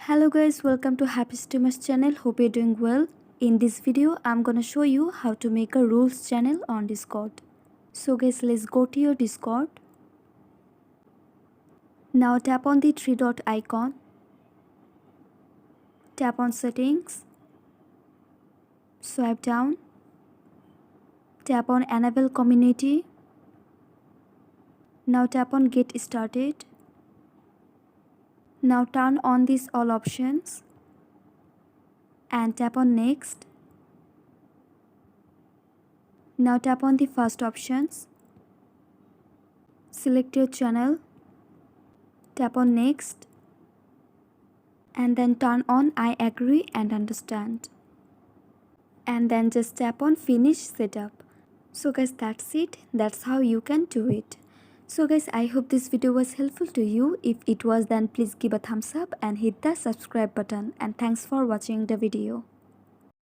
Hello guys, welcome to Happy Streamers channel. Hope you're doing well. In this video, I'm gonna show you how to make a rules channel on Discord. So guys, let's go to your Discord. Now tap on the three dot icon. Tap on settings. Swipe down. Tap on enable community. Now tap on get started. Now turn on these all options and tap on next. Now tap on the first options. Select your channel. Tap on next and then turn on I agree and understand. And then just tap on finish setup. So guys, that's it. That's how you can do it. So guys, I hope this video was helpful to you. If it was, then please give a thumbs up and hit the subscribe button. And thanks for watching the video.